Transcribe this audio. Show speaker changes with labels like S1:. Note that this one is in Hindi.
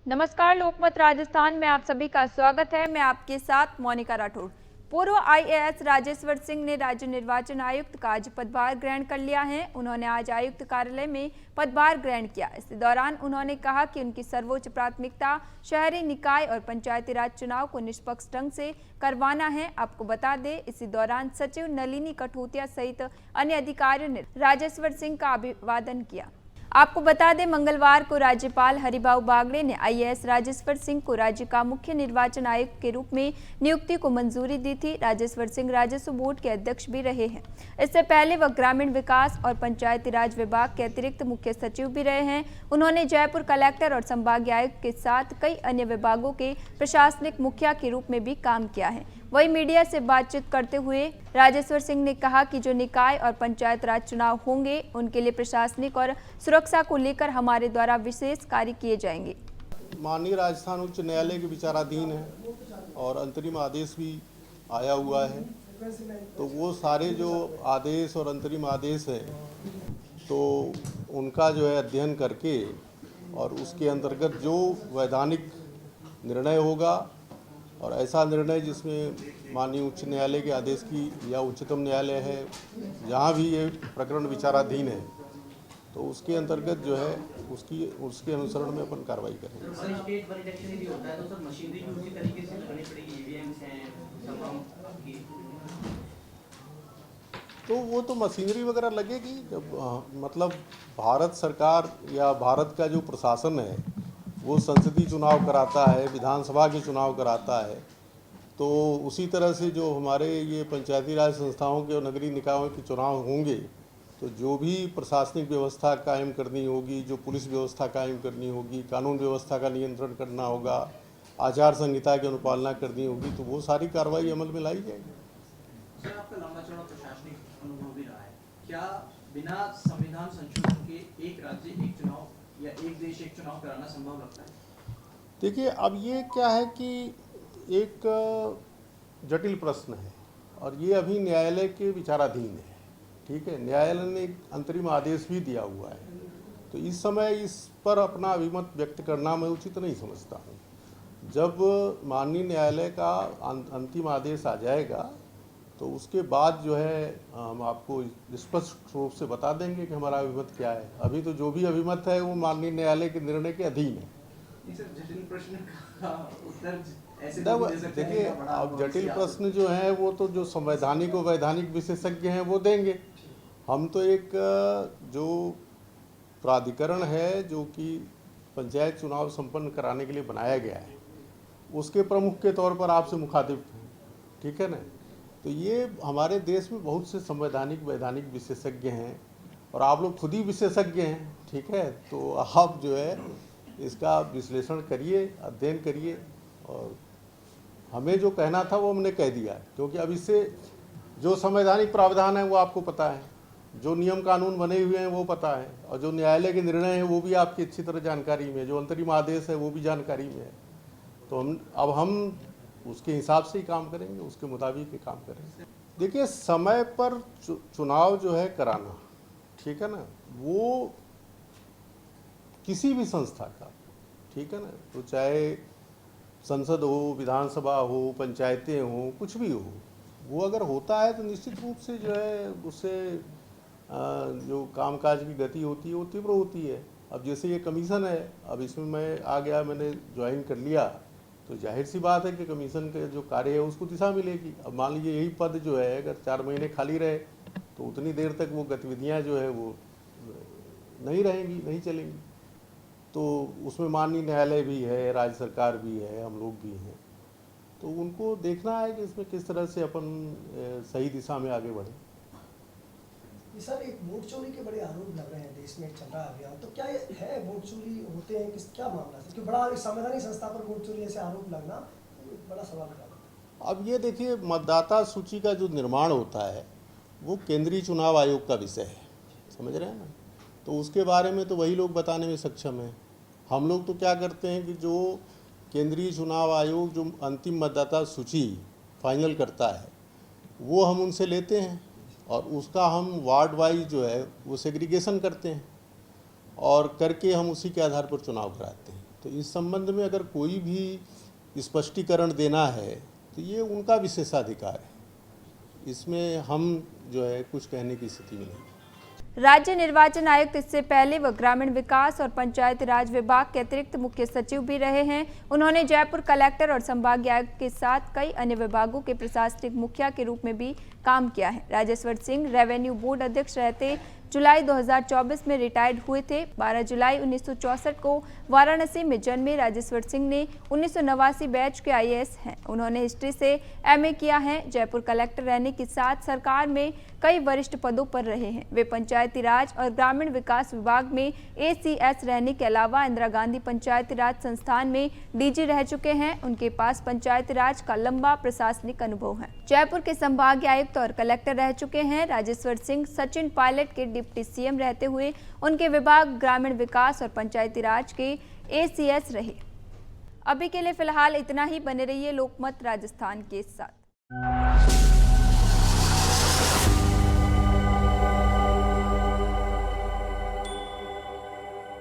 S1: नमस्कार, लोकमत राजस्थान में आप सभी का स्वागत है। मैं आपके साथ मोनिका राठौड़। पूर्व आईएएस राजेश्वर सिंह ने राज्य निर्वाचन आयुक्त का आज पदभार ग्रहण कर लिया है। उन्होंने आज आयुक्त कार्यालय में पदभार ग्रहण किया। इस दौरान उन्होंने कहा कि उनकी सर्वोच्च प्राथमिकता शहरी निकाय और पंचायती राज चुनाव को निष्पक्ष ढंग से करवाना है। आपको बता दें, इसी दौरान सचिव नलिनी कठोतिया सहित अन्य अधिकारियों ने राजेश्वर सिंह का अभिवादन किया। आपको बता दें, मंगलवार को राज्यपाल हरिभाऊ बागड़े ने आईएएस राजेश्वर सिंह को राज्य का मुख्य निर्वाचन आयुक्त के रूप में नियुक्ति को मंजूरी दी थी। राजेश्वर सिंह राजस्व बोर्ड के अध्यक्ष भी रहे हैं। इससे पहले वह ग्रामीण विकास और पंचायती राज विभाग के अतिरिक्त मुख्य सचिव भी रहे हैं। उन्होंने जयपुर कलेक्टर और संभागीय आयुक्त के साथ कई अन्य विभागों के प्रशासनिक मुखिया के रूप में भी काम किया है। वहीं मीडिया से बातचीत करते हुए राजेश्वर सिंह ने कहा कि जो निकाय और पंचायत राज चुनाव होंगे, उनके लिए प्रशासनिक और सुरक्षा को लेकर हमारे द्वारा विशेष कार्य किए जाएंगे।
S2: माननीय राजस्थान उच्च न्यायालय के विचाराधीन है और अंतरिम आदेश भी आया हुआ है। तो वो सारे जो आदेश और अंतरिम आदेश है, तो उनका जो है अध्ययन करके और उसके अंतर्गत जो वैधानिक निर्णय होगा और ऐसा निर्णय जिसमें माननीय उच्च न्यायालय के आदेश की या उच्चतम न्यायालय है, जहाँ भी ये प्रकरण विचाराधीन है, तो उसके अंतर्गत जो है उसके अनुसरण में अपन कार्रवाई करेंगे।
S3: सर, स्टेट वाइड इलेक्शन भी होता है तो सर मशीनरी भी उसी तरीके से लगानी पड़ेगी, ईवीएम्स हैं की।
S2: तो वो तो मशीनरी वगैरह लगेगी जब मतलब भारत सरकार या भारत का जो प्रशासन है वो संसदीय चुनाव कराता है, विधानसभा के चुनाव कराता है, तो उसी तरह से जो हमारे ये पंचायती राज संस्थाओं के और नगरीय निकायों के चुनाव होंगे, तो जो भी प्रशासनिक व्यवस्था कायम करनी होगी, जो पुलिस व्यवस्था कायम करनी होगी, कानून व्यवस्था का नियंत्रण करना होगा, आचार संहिता की अनुपालना करनी होगी, तो वो सारी कार्रवाई अमल में लाई जाएगी।
S3: सर, आपका लंबा चौड़ा प्रशासनिक अनुभव भी रहा है, क्या बिना संविधान संशोधन के एक राज्य एक चुनाव या एक देश एक चुनाव कराना संभव लगता है?
S2: देखिए, अब ये क्या है कि एक जटिल प्रश्न है और ये अभी न्यायालय के विचाराधीन है। ठीक है, न्यायालय ने एक अंतरिम आदेश भी दिया हुआ है, तो इस समय इस पर अपना अभिमत व्यक्त करना मैं उचित नहीं समझता हूँ। जब माननीय न्यायालय का अंतिम आदेश आ जाएगा तो उसके बाद जो है हम आपको स्पष्ट रूप से बता देंगे कि हमारा अभिमत क्या है। अभी तो जो भी अभिमत है वो माननीय न्यायालय के निर्णय के अधीन है।
S3: जटिल प्रश्न का उत्तर ऐसे
S2: देखिए, अब जटिल प्रश्न जो है वो तो जो संवैधानिक और वैधानिक विशेषज्ञ हैं वो देंगे। हम तो एक जो प्राधिकरण है जो कि पंचायत चुनाव संपन्न कराने के लिए बनाया गया है, उसके प्रमुख के तौर पर आपसे मुखातिब हैं। ठीक है ना, तो ये हमारे देश में बहुत से संवैधानिक वैधानिक विशेषज्ञ हैं और आप लोग खुद ही विशेषज्ञ हैं। ठीक है, तो आप जो है इसका विश्लेषण करिए, अध्ययन करिए और हमें जो कहना था वो हमने कह दिया, क्योंकि अब इससे जो संवैधानिक प्रावधान है वो आपको पता है, जो नियम कानून बने हुए हैं वो पता है, और जो न्यायालय के निर्णय है वो भी आपकी अच्छी तरह जानकारी में है, जो अंतरिम आदेश है वो भी जानकारी में है। तो हम उसके हिसाब से ही काम करेंगे, उसके मुताबिक ही काम करेंगे। देखिए, समय पर चुनाव जो है कराना, ठीक है ना, वो किसी भी संस्था का, ठीक है ना, तो चाहे संसद हो, विधानसभा हो, पंचायतें हो, कुछ भी हो, वो अगर होता है तो निश्चित रूप से जो है उससे जो कामकाज की गति होती है वो तीव्र होती है। अब जैसे ये कमीशन है, अब इसमें मैं आ गया, मैंने ज्वाइन कर लिया, तो जाहिर सी बात है कि कमीशन का जो कार्य है उसको दिशा मिलेगी। अब मान लीजिए यही पद जो है अगर 4 महीने खाली रहे तो उतनी देर तक वो गतिविधियां जो है वो नहीं रहेंगी, नहीं चलेंगी। तो उसमें माननीय न्यायालय भी है, राज्य सरकार भी है, हम लोग भी हैं, तो उनको देखना है कि इसमें किस तरह से अपन सही दिशा में आगे बढ़ें।
S4: सर, एक वोट चोरी के बड़े आरोप लग रहे हैं, देश में चल रहा है अभियान, तो क्या ये है वोट चोरी होते हैं, क्या मामला है? क्योंकि बड़ा संवैधानिक संस्था पर वोट चोरी ऐसे आरोप लगना बड़ा सवाल है।
S2: अब ये देखिए, मतदाता सूची का जो निर्माण होता है वो केंद्रीय चुनाव आयोग का विषय है, समझ रहे हैं ना, तो उसके बारे में तो वही लोग बताने में सक्षम है। हम लोग तो क्या करते हैं कि जो केंद्रीय चुनाव आयोग जो अंतिम मतदाता सूची फाइनल करता है वो हम उनसे लेते हैं और उसका हम वार्ड वाइज जो है वो सेग्रीगेशन करते हैं और करके हम उसी के आधार पर चुनाव कराते हैं। तो तो इस संबंध में अगर कोई भी स्पष्टीकरण देना है तो ये उनका विशेषाधिकार है, इसमें हम जो है कुछ कहने की स्थिति में नहीं।
S1: राज्य निर्वाचन आयुक्त इससे पहले वह ग्रामीण विकास और पंचायती राज विभाग के अतिरिक्त मुख्य सचिव भी रहे हैं। उन्होंने जयपुर कलेक्टर और संभागीय आयुक्त के साथ कई अन्य विभागों के प्रशासनिक मुखिया के रूप में भी काम किया है। राजेश्वर सिंह रेवेन्यू बोर्ड अध्यक्ष रहते जुलाई 2024 में रिटायर्ड हुए थे। 12 जुलाई 1964 को वाराणसी में जन्मे राजेश्वर सिंह ने 1989 बैच के IAS हैं। उन्होंने हिस्ट्री से MA किया है। जयपुर कलेक्टर रहने के साथ सरकार में कई वरिष्ठ पदों पर रहे हैं। वे पंचायती राज और ग्रामीण विकास विभाग में ACS रहने के अलावा इंदिरा गांधी पंचायती राज संस्थान में DG रह चुके हैं। उनके पास पंचायती राज का लंबा प्रशासनिक अनुभव है। जयपुर के संभागीय आयुक्त और कलेक्टर रह चुके हैं। राजेश्वर सिंह सचिन पायलट के डिप्टी CM रहते हुए उनके विभाग ग्रामीण विकास और पंचायती राज के ACS रहे। अभी के लिए फिलहाल इतना ही। बने रहिए लोकमत राजस्थान के साथ।